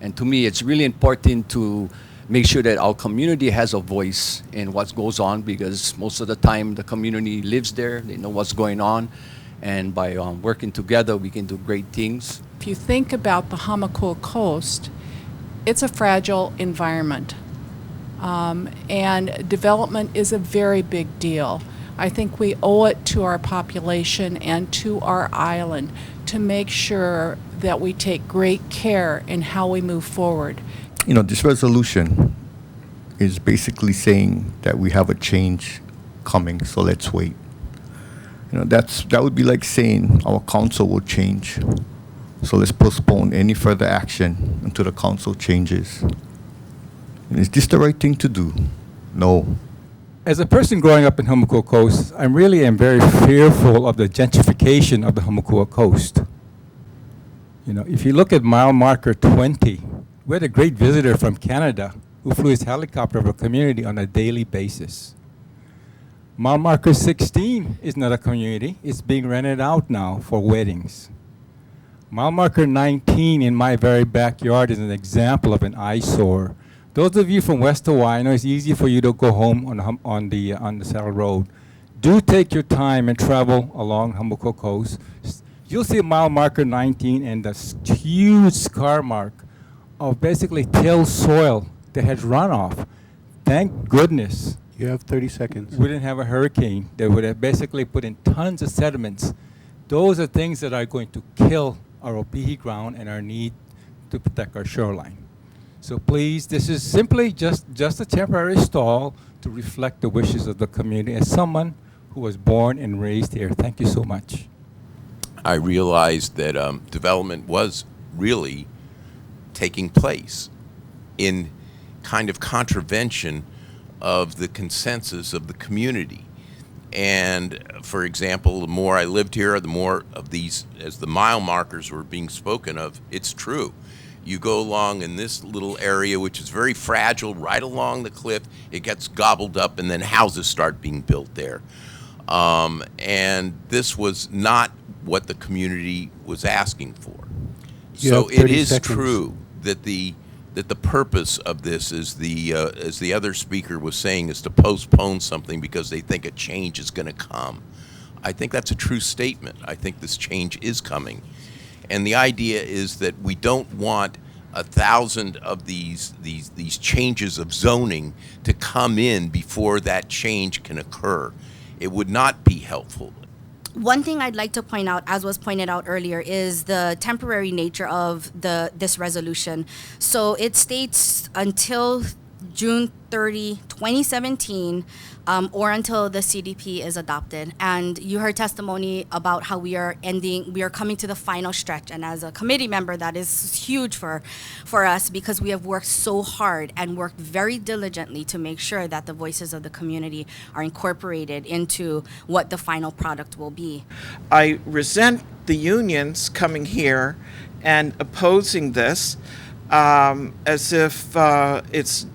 And to me, it's really important to make sure that our community has a voice in what goes on, because most of the time the community lives there, they know what's going on, and by working together we can do great things. If you think about the Hamakua coast, it's a fragile environment, and development is a very big deal. I think we owe it to our population and to our island to make sure that we take great care in how we move forward. You know, this resolution is basically saying that we have a change coming, so let's wait. You know, that would be like saying our council will change, so let's postpone any further action until the council changes. And is this the right thing to do? No. As a person growing up in Hamakua Coast, I really am very fearful of the gentrification of the Hamakua Coast. You know, if you look at mile marker 20, we had a great visitor from Canada who flew his helicopter over a community on a daily basis. Mile marker 16 is not a community. It's being rented out now for weddings. Mile marker 19 in my very backyard is an example of an eyesore. Those of you from West Hawaii, I know it's easy for you to go home on the Saddle Road. Do take your time and travel along Hamakua Coast. You'll see mile marker 19 and the huge scar mark of basically tilled soil that has runoff. Thank goodness. You have 30 seconds. We didn't have a hurricane that would have basically put in tons of sediments. Those are things that are going to kill our opihi ground and our need to protect our shoreline. So please, this is simply just a temporary stall to reflect the wishes of the community as someone who was born and raised here. Thank you so much. I realized that development was really taking place in kind of contravention of the consensus of the community. And for example, the more I lived here, the more of these, as the mile markers were being spoken of, it's true. You go along in this little area, which is very fragile, right along the cliff, it gets gobbled up, and then houses start being built there. And this was not what the community was asking for. So it is true that the purpose of this is as the other speaker was saying, is to postpone something because they think a change is going to come. I think that's a true statement. I think this change is coming. And the idea is that we don't want 1,000 of these changes of zoning to come in before that change can occur. It would not be helpful. One thing I'd like to point out, as was pointed out earlier, is the temporary nature of this resolution. So it states until June 30, 2017, or until the CDP is adopted. And you heard testimony about how we are coming to the final stretch. And as a committee member, that is huge for us, because we have worked so hard and worked very diligently to make sure that the voices of the community are incorporated into what the final product will be. I resent the unions coming here and opposing this as if it's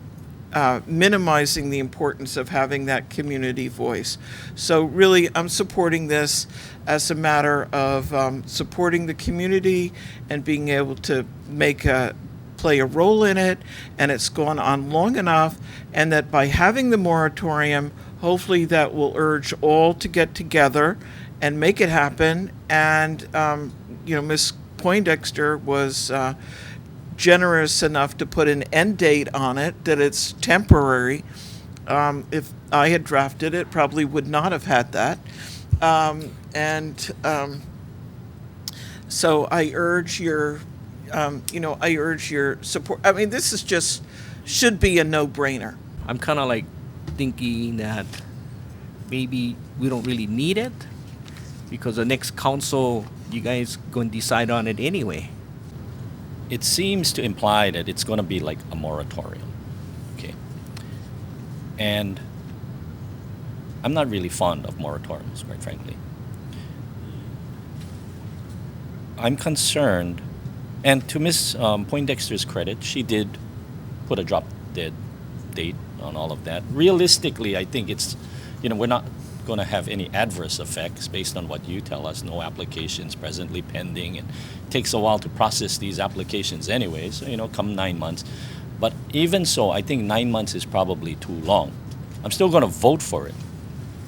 minimizing the importance of having that community voice. So really, I'm supporting this as a matter of supporting the community and being able to play a role in it, and it's gone on long enough, and that by having the moratorium, hopefully that will urge all to get together and make it happen. And Ms. Poindexter was generous enough to put an end date on it, that it's temporary. If I had drafted it, probably would not have had that. So I urge your, support. I mean, this is should be a no-brainer. I'm kind of like thinking that maybe we don't really need it, because the next council, you guys going to decide on it anyway. It seems to imply that it's going to be like a moratorium, okay? And I'm not really fond of moratoriums, quite frankly. I'm concerned, and to Ms. Poindexter's credit, she did put a drop-dead date on all of that. Realistically, I think it's, we're not going to have any adverse effects based on what you tell us. No applications presently pending, and it takes a while to process these applications anyway. So, come 9 months. But even so, I think 9 months is probably too long. I'm still going to vote for it.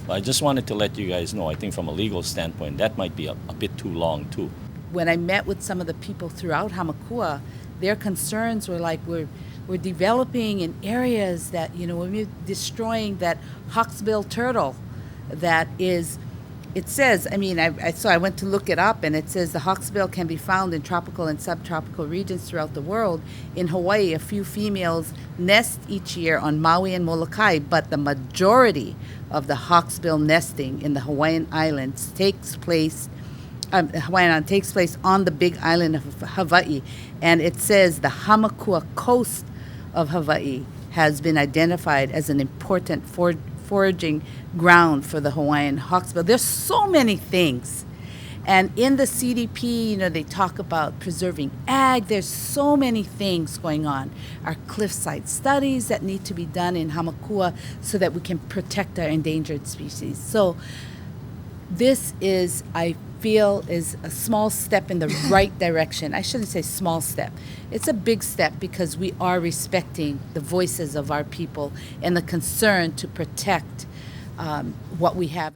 But I just wanted to let you guys know, I think from a legal standpoint, that might be a bit too long too. When I met with some of the people throughout Hamakua, their concerns were like, we're developing in areas that, we're destroying that hawksbill turtle that is, it says, so I went to look it up, and it says the hawksbill can be found in tropical and subtropical regions throughout the world. In Hawaii, a few females nest each year on Maui and Molokai, but the majority of the hawksbill nesting in the Hawaiian Islands takes place on the Big Island of Hawaii, and it says the Hamakua coast of Hawaii has been identified as an important foraging ground for the Hawaiian hawksbill. There's so many things. And in the CDP, they talk about preserving ag. There's so many things going on. Our cliffside studies that need to be done in Hamakua so that we can protect our endangered species. So this is, I feel, is a small step in the right direction. I shouldn't say small step. It's a big step because we are respecting the voices of our people and the concern to protect what we have.